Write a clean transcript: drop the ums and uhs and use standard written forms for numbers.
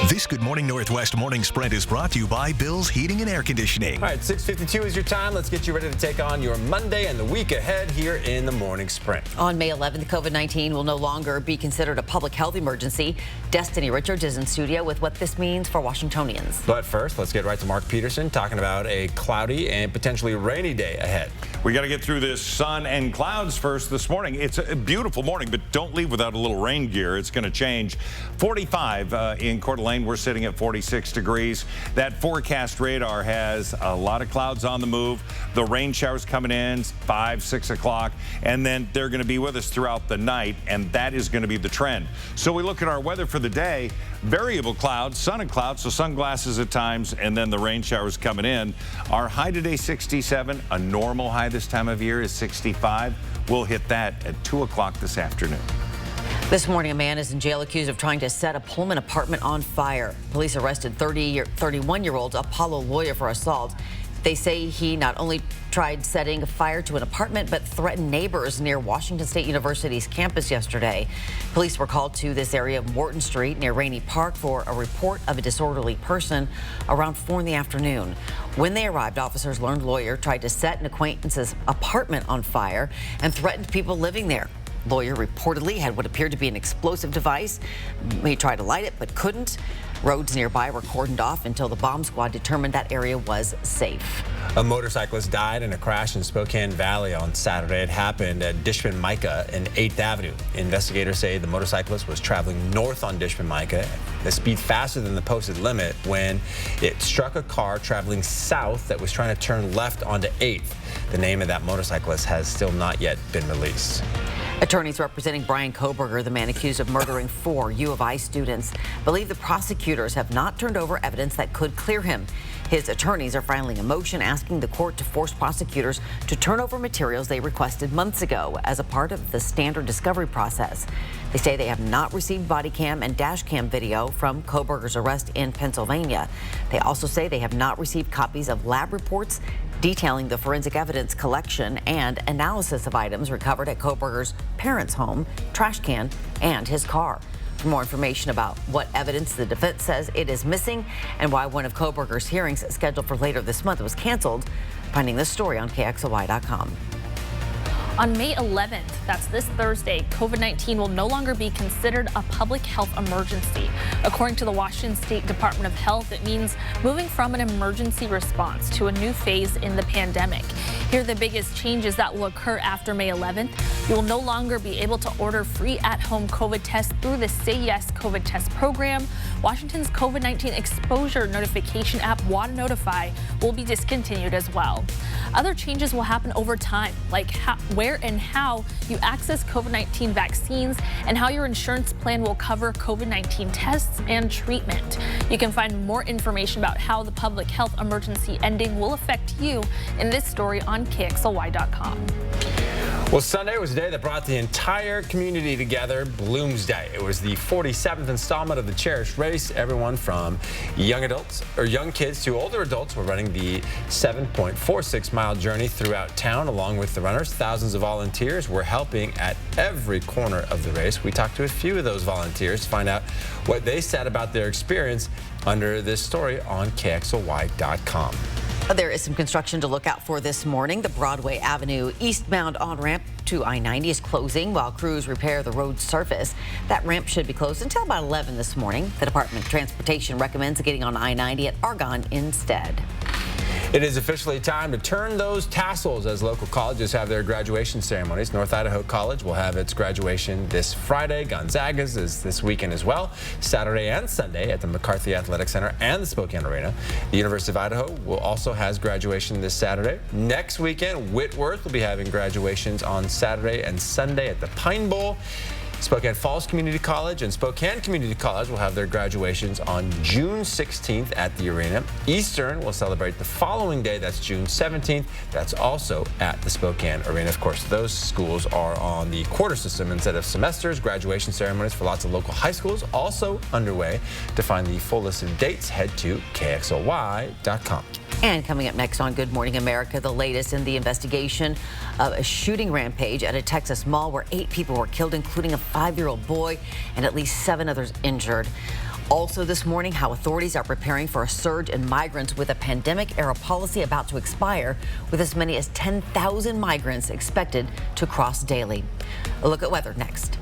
This Good Morning Northwest Morning Sprint is brought to you by Bill's Heating and Air Conditioning. All right, 6:52 is your time. Let's get you ready to take on your Monday and the week ahead here in the Morning Sprint. On May 11th, COVID-19 will no longer be considered a public health emergency. Destiny Richards is in studio with what this means for Washingtonians. But first, let's get right to Mark Peterson talking about a cloudy and potentially rainy day ahead. We got to get through this sun and clouds first this morning. It's a beautiful morning, but don't leave without a little rain gear. It's going to change. 45 in Coeur d'Alene. We're sitting at 46 degrees. That forecast radar has a lot of clouds on the move. The rain showers coming in 5, 6 o'clock, and then they're going to be with us throughout the night, and that is going to be the trend. So we look at our weather for the day. Variable clouds, sun and clouds, so sunglasses at times, and then the rain showers coming in. Our high today 67. A normal high this time of year is 65. We'll hit that at 2 o'clock this afternoon. This morning, a man is in jail accused of trying to set a Pullman apartment on fire. Police arrested 31-year-old Apollo Lawyer for assault. They say he not only tried setting fire to an apartment, but threatened neighbors near Washington State University's campus yesterday. Police were called to this area of Morton Street near Rainey Park for a report of a disorderly person around 4 in the afternoon. When they arrived, officers learned Lawyer tried to set an acquaintance's apartment on fire and threatened people living there. Lawyer reportedly had what appeared to be an explosive device. He tried to light it, but couldn't. Roads nearby were cordoned off until the bomb squad determined that area was safe. A motorcyclist died in a crash in Spokane Valley on Saturday. It happened at Dishman Micah and 8th Avenue. Investigators say the motorcyclist was traveling north on Dishman Micah at a speed faster than the posted limit when it struck a car traveling south that was trying to turn left onto 8th. The name of that motorcyclist has still not yet been released. Attorneys representing Brian Koberger, the man accused of murdering 4 U of I students, believe the prosecutors have not turned over evidence that could clear him. His attorneys are filing a motion asking the court to force prosecutors to turn over materials they requested months ago as a part of the standard discovery process. They say they have not received body cam and dash cam video from Koberger's arrest in Pennsylvania. They also say they have not received copies of lab reports detailing the forensic evidence collection and analysis of items recovered at Koberger's parents' home, trash can, and his car. For more information about what evidence the defense says it is missing and why one of Koberger's hearings scheduled for later this month was canceled, finding this story on KXLY.com. On May 11th, that's this Thursday, COVID-19 will no longer be considered a public health emergency. According to the Washington State Department of Health, it means moving from an emergency response to a new phase in the pandemic. Here are the biggest changes that will occur after May 11th. You will no longer be able to order free at-home COVID tests through the Say Yes COVID Test program. Washington's COVID-19 exposure notification app, WADA Notify, will be discontinued as well. Other changes will happen over time, like where and how you access COVID-19 vaccines and how your insurance plan will cover COVID-19 tests and treatment. You can find more information about how the public health emergency ending will affect you in this story on KXLY.com. Well, Sunday was a day that brought the entire community together, Bloomsday. It was the 47th installment of the cherished race. Everyone from young kids to older adults were running the 7.46-mile journey throughout town along with the runners. Thousands of volunteers were helping at every corner of the race. We talked to a few of those volunteers to find out what they said about their experience under this story on KXLY.com. There is some construction to look out for this morning. The Broadway Avenue eastbound on-ramp to I-90 is closing while crews repair the road surface. That ramp should be closed until about 11 this morning. The Department of Transportation recommends getting on I-90 at Argonne instead. It is officially time to turn those tassels as local colleges have their graduation ceremonies. North Idaho College will have its graduation this Friday. Gonzaga's is this weekend as well, Saturday and Sunday at the McCarthy Athletic Center and the Spokane Arena. The University of Idaho will also has graduation this Saturday. Next weekend, Whitworth will be having graduations on Saturday and Sunday at the Pine Bowl. Spokane Falls Community College and Spokane Community College will have their graduations on June 16th at the arena. Eastern will celebrate the following day, that's June 17th. That's also at the Spokane Arena. Of course, those schools are on the quarter system instead of semesters. Graduation ceremonies for lots of local high schools also underway. To find the full list of dates, head to KXLY.com. And coming up next on Good Morning America, the latest in the investigation of a shooting rampage at a Texas mall where 8 people were killed, including a 5-year-old boy and at least 7 others injured. Also this morning, how authorities are preparing for a surge in migrants with a pandemic-era policy about to expire, with as many as 10,000 migrants expected to cross daily. A look at weather next.